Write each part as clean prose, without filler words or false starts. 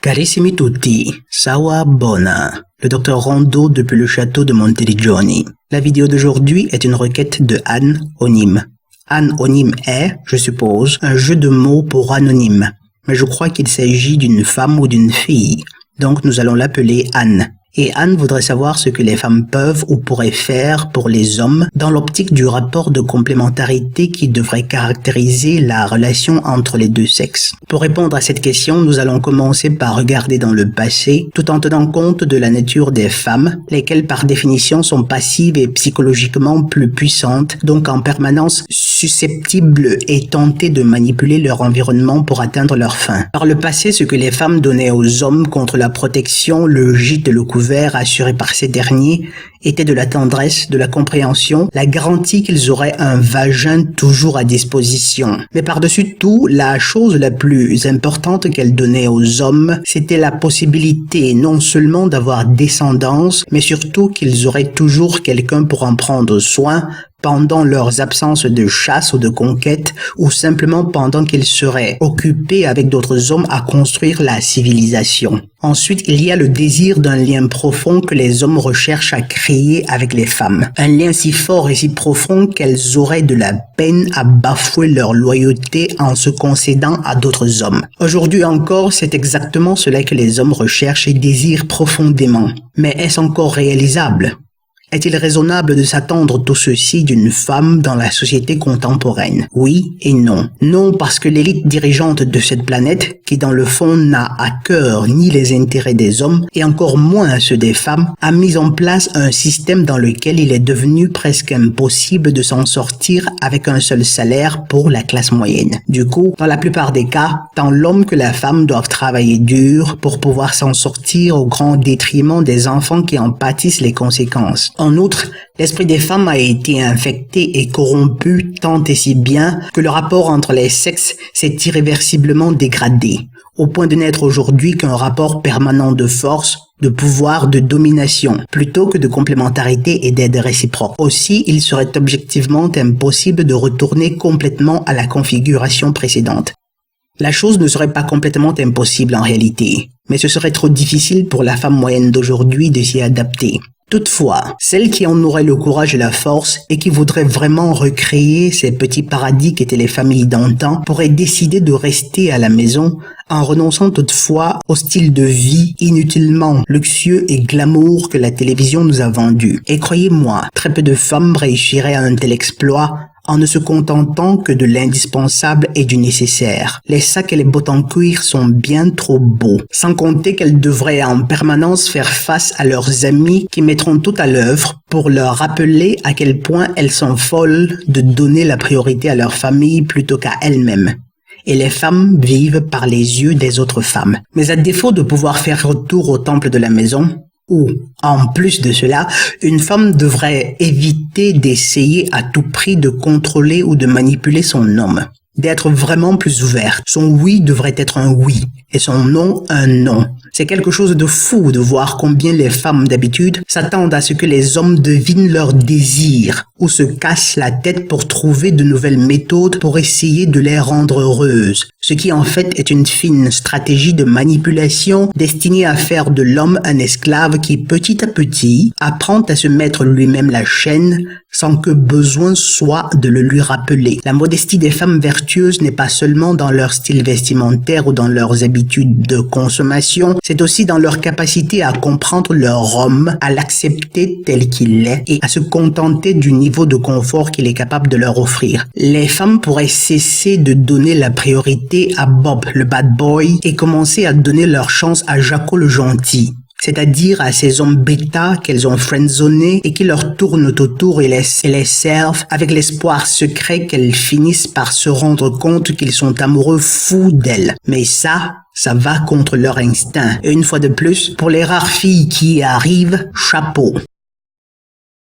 Carissimi tutti, Sawa Bona, le docteur Rondeau depuis le château de Monteriggioni. La vidéo d'aujourd'hui est une requête de Anne Onim. Anne Onim est, je suppose, un jeu de mots pour anonyme, mais je crois qu'il s'agit d'une femme ou d'une fille, donc nous allons l'appeler Anne. Et Anne voudrait savoir ce que les femmes peuvent ou pourraient faire pour les hommes dans l'optique du rapport de complémentarité qui devrait caractériser la relation entre les deux sexes. Pour répondre à cette question, nous allons commencer par regarder dans le passé, tout en tenant compte de la nature des femmes, lesquelles par définition sont passives et psychologiquement plus puissantes, donc en permanence susceptibles et tentées de manipuler leur environnement pour atteindre leurs fins. Par le passé, ce que les femmes donnaient aux hommes contre la protection, le gîte et le couvert assuré par ces derniers était de la tendresse, de la compréhension, la garantie qu'ils auraient un vagin toujours à disposition. Mais par-dessus tout, la chose la plus importante qu'elles donnaient aux hommes, c'était la possibilité non seulement d'avoir descendance, mais surtout qu'ils auraient toujours quelqu'un pour en prendre soin pendant leurs absences de chasse ou de conquête, ou simplement pendant qu'ils seraient occupés avec d'autres hommes à construire la civilisation. Ensuite, il y a le désir d'un lien profond que les hommes recherchent à créer avec les femmes. Un lien si fort et si profond qu'elles auraient de la peine à bafouer leur loyauté en se concédant à d'autres hommes. Aujourd'hui encore, c'est exactement cela que les hommes recherchent et désirent profondément. Mais est-ce encore réalisable ? Est-il raisonnable de s'attendre tout ceci d'une femme dans la société contemporaine? Oui et non. Non parce que l'élite dirigeante de cette planète, qui dans le fond n'a à cœur ni les intérêts des hommes et encore moins ceux des femmes, a mis en place un système dans lequel il est devenu presque impossible de s'en sortir avec un seul salaire pour la classe moyenne. Du coup, dans la plupart des cas, tant l'homme que la femme doivent travailler dur pour pouvoir s'en sortir au grand détriment des enfants qui en pâtissent les conséquences. En outre, l'esprit des femmes a été infecté et corrompu tant et si bien que le rapport entre les sexes s'est irréversiblement dégradé, au point de n'être aujourd'hui qu'un rapport permanent de force, de pouvoir, de domination, plutôt que de complémentarité et d'aide réciproque. Aussi, il serait objectivement impossible de retourner complètement à la configuration précédente. La chose ne serait pas complètement impossible en réalité, mais ce serait trop difficile pour la femme moyenne d'aujourd'hui de s'y adapter. Toutefois, celles qui en auraient le courage et la force et qui voudraient vraiment recréer ces petits paradis qu'étaient les familles d'antan pourraient décider de rester à la maison en renonçant toutefois au style de vie inutilement luxueux et glamour que la télévision nous a vendu. Et croyez-moi, très peu de femmes réussiraient à un tel exploit en ne se contentant que de l'indispensable et du nécessaire. Les sacs et les bottes en cuir sont bien trop beaux, sans compter qu'elles devraient en permanence faire face à leurs amis qui mettront tout à l'œuvre pour leur rappeler à quel point elles sont folles de donner la priorité à leur famille plutôt qu'à elles-mêmes. Et les femmes vivent par les yeux des autres femmes. Mais à défaut de pouvoir faire retour au temple de la maison, ou, en plus de cela, une femme devrait éviter d'essayer à tout prix de contrôler ou de manipuler son homme, d'être vraiment plus ouverte. Son oui devrait être un oui et son non un non. C'est quelque chose de fou de voir combien les femmes d'habitude s'attendent à ce que les hommes devinent leurs désirs ou se cassent la tête pour trouver de nouvelles méthodes pour essayer de les rendre heureuses. Ce qui en fait est une fine stratégie de manipulation destinée à faire de l'homme un esclave qui petit à petit apprend à se mettre lui-même la chaîne sans que besoin soit de le lui rappeler. La modestie des femmes vertueuses n'est pas seulement dans leur style vestimentaire ou dans leurs habitudes de consommation, c'est aussi dans leur capacité à comprendre leur homme, à l'accepter tel qu'il est et à se contenter du niveau de confort qu'il est capable de leur offrir. Les femmes pourraient cesser de donner la priorité à Bob, le bad boy, et commencer à donner leur chance à Jaco le gentil. C'est-à-dire à ces hommes bêta qu'elles ont friendzonés et qui leur tournent autour et les servent avec l'espoir secret qu'elles finissent par se rendre compte qu'ils sont amoureux fous d'elles. Mais ça va contre leur instinct. Et une fois de plus, pour les rares filles qui y arrivent, chapeau.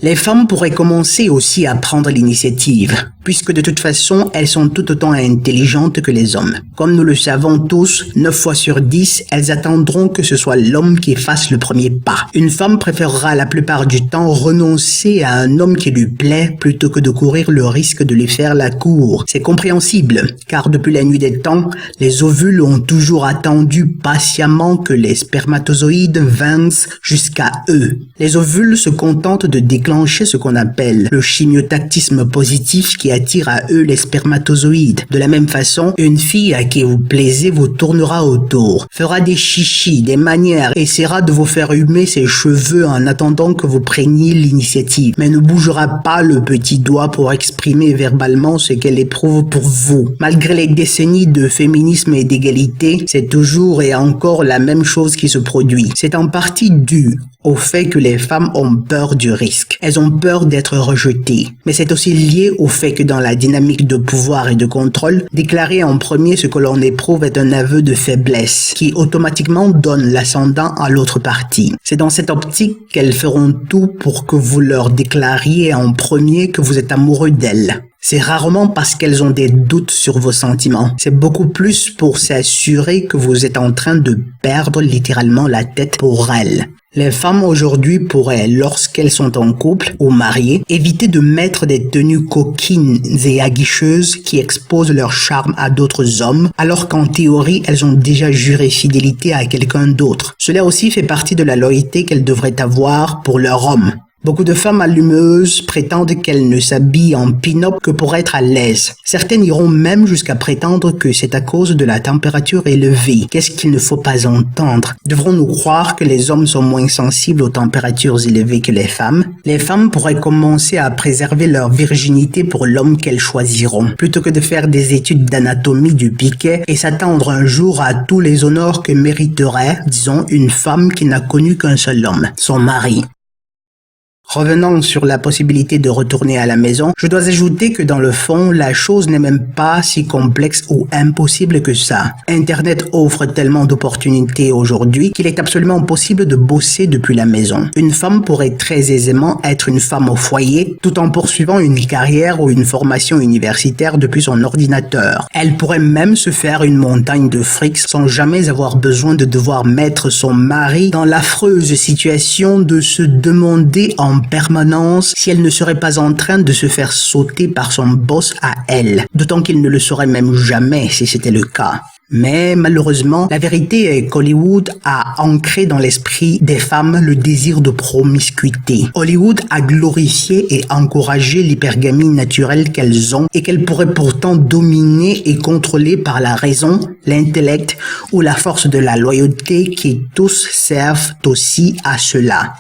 Les femmes pourraient commencer aussi à prendre l'initiative, puisque de toute façon, elles sont tout autant intelligentes que les hommes. Comme nous le savons tous, 9 fois sur 10, elles attendront que ce soit l'homme qui fasse le premier pas. Une femme préférera la plupart du temps renoncer à un homme qui lui plaît plutôt que de courir le risque de lui faire la cour. C'est compréhensible, car depuis la nuit des temps, les ovules ont toujours attendu patiemment que les spermatozoïdes vinssent jusqu'à eux. Les ovules se contentent de déclencher ce qu'on appelle le chimiotactisme positif qui attire à eux les spermatozoïdes. De la même façon, une fille à qui vous plaisez vous tournera autour, fera des chichis, des manières, essaiera de vous faire humer ses cheveux en attendant que vous preniez l'initiative, mais ne bougera pas le petit doigt pour exprimer verbalement ce qu'elle éprouve pour vous. Malgré les décennies de féminisme et d'égalité, c'est toujours et encore la même chose qui se produit. C'est en partie dû au fait que les femmes ont peur du risque. Elles ont peur d'être rejetées. Mais c'est aussi lié au fait que dans la dynamique de pouvoir et de contrôle, déclarer en premier ce que l'on éprouve est un aveu de faiblesse, qui automatiquement donne l'ascendant à l'autre partie. C'est dans cette optique qu'elles feront tout pour que vous leur déclariez en premier que vous êtes amoureux d'elles. C'est rarement parce qu'elles ont des doutes sur vos sentiments. C'est beaucoup plus pour s'assurer que vous êtes en train de perdre littéralement la tête pour elles. Les femmes aujourd'hui pourraient, lorsqu'elles sont en couple ou mariées, éviter de mettre des tenues coquines et aguicheuses qui exposent leur charme à d'autres hommes, alors qu'en théorie, elles ont déjà juré fidélité à quelqu'un d'autre. Cela aussi fait partie de la loyauté qu'elles devraient avoir pour leur homme. Beaucoup de femmes allumeuses prétendent qu'elles ne s'habillent en pin-up que pour être à l'aise. Certaines iront même jusqu'à prétendre que c'est à cause de la température élevée. Qu'est-ce qu'il ne faut pas entendre? Devrons-nous croire que les hommes sont moins sensibles aux températures élevées que les femmes? Les femmes pourraient commencer à préserver leur virginité pour l'homme qu'elles choisiront, plutôt que de faire des études d'anatomie du piquet et s'attendre un jour à tous les honneurs que mériterait, disons, une femme qui n'a connu qu'un seul homme, son mari. Revenant sur la possibilité de retourner à la maison, je dois ajouter que dans le fond, la chose n'est même pas si complexe ou impossible que ça. Internet offre tellement d'opportunités aujourd'hui qu'il est absolument possible de bosser depuis la maison. Une femme pourrait très aisément être une femme au foyer tout en poursuivant une carrière ou une formation universitaire depuis son ordinateur. Elle pourrait même se faire une montagne de fric sans jamais avoir besoin de devoir mettre son mari dans l'affreuse situation de se demander en permanence si elle ne serait pas en train de se faire sauter par son boss à elle, d'autant qu'il ne le saurait même jamais si c'était le cas. Mais malheureusement, la vérité est qu'Hollywood a ancré dans l'esprit des femmes le désir de promiscuité. Hollywood a glorifié et encouragé l'hypergamie naturelle qu'elles ont et qu'elles pourraient pourtant dominer et contrôler par la raison, l'intellect ou la force de la loyauté qui tous servent aussi à cela.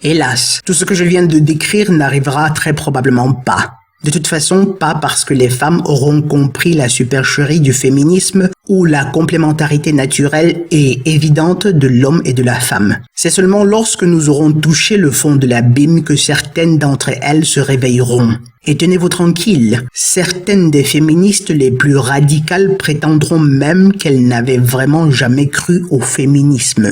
Hélas, tout ce que je viens de décrire n'arrivera très probablement pas. De toute façon, pas parce que les femmes auront compris la supercherie du féminisme ou la complémentarité naturelle et évidente de l'homme et de la femme. C'est seulement lorsque nous aurons touché le fond de l'abîme que certaines d'entre elles se réveilleront. Et tenez-vous tranquille, certaines des féministes les plus radicales prétendront même qu'elles n'avaient vraiment jamais cru au féminisme.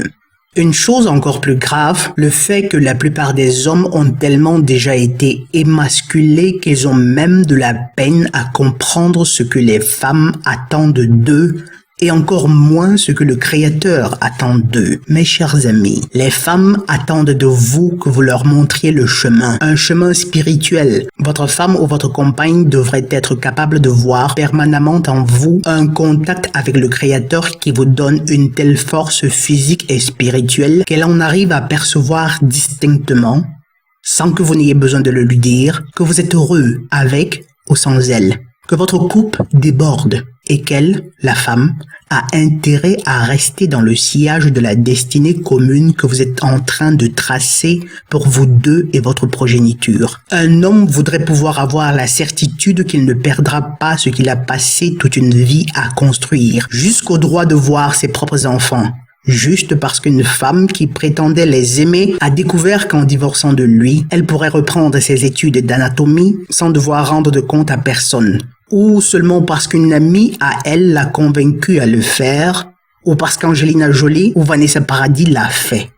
Une chose encore plus grave, le fait que la plupart des hommes ont tellement déjà été émasculés qu'ils ont même de la peine à comprendre ce que les femmes attendent d'eux et encore moins ce que le Créateur attend d'eux. Mes chers amis, les femmes attendent de vous que vous leur montriez le chemin, un chemin spirituel. Votre femme ou votre compagne devrait être capable de voir permanemment en vous un contact avec le Créateur qui vous donne une telle force physique et spirituelle qu'elle en arrive à percevoir distinctement, sans que vous n'ayez besoin de le lui dire, que vous êtes heureux avec ou sans elle, que votre coupe déborde et qu'elle, la femme, a intérêt à rester dans le sillage de la destinée commune que vous êtes en train de tracer pour vous deux et votre progéniture. Un homme voudrait pouvoir avoir la certitude qu'il ne perdra pas ce qu'il a passé toute une vie à construire, jusqu'au droit de voir ses propres enfants. Juste parce qu'une femme qui prétendait les aimer a découvert qu'en divorçant de lui, elle pourrait reprendre ses études d'anatomie sans devoir rendre de compte à personne. Ou seulement parce qu'une amie à elle l'a convaincue à le faire, ou parce qu'Angelina Jolie ou Vanessa Paradis l'a fait.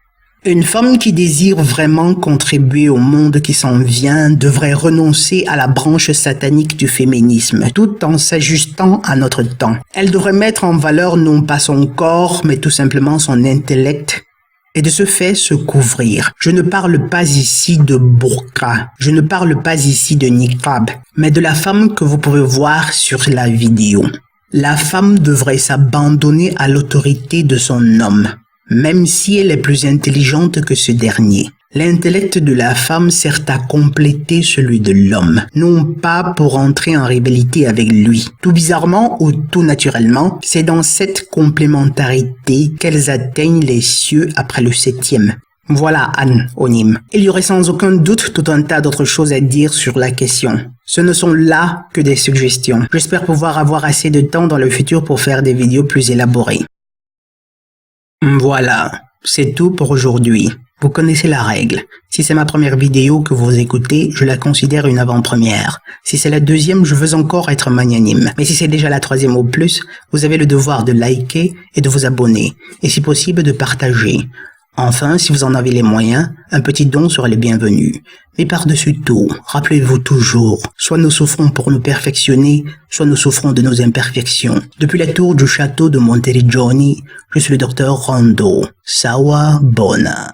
Une femme qui désire vraiment contribuer au monde qui s'en vient devrait renoncer à la branche satanique du féminisme, tout en s'ajustant à notre temps. Elle devrait mettre en valeur non pas son corps, mais tout simplement son intellect, et de ce fait se couvrir. Je ne parle pas ici de burqa, je ne parle pas ici de niqab, mais de la femme que vous pouvez voir sur la vidéo. La femme devrait s'abandonner à l'autorité de son homme, même si elle est plus intelligente que ce dernier. L'intellect de la femme sert à compléter celui de l'homme, non pas pour entrer en rivalité avec lui. Tout bizarrement ou tout naturellement, c'est dans cette complémentarité qu'elles atteignent les cieux après le 7e. Voilà Anne Onim. Il y aurait sans aucun doute tout un tas d'autres choses à dire sur la question. Ce ne sont là que des suggestions. J'espère pouvoir avoir assez de temps dans le futur pour faire des vidéos plus élaborées. Voilà, c'est tout pour aujourd'hui. Vous connaissez la règle. Si c'est ma première vidéo que vous écoutez, je la considère une avant-première. Si c'est la deuxième, je veux encore être magnanime. Mais si c'est déjà la troisième ou plus, vous avez le devoir de liker et de vous abonner. Et si possible, de partager. Enfin, si vous en avez les moyens, un petit don serait le bienvenu. Mais par-dessus tout, rappelez-vous toujours, soit nous souffrons pour nous perfectionner, soit nous souffrons de nos imperfections. Depuis la tour du château de Monteriggioni, je suis le docteur Rondo. Sawa Bona.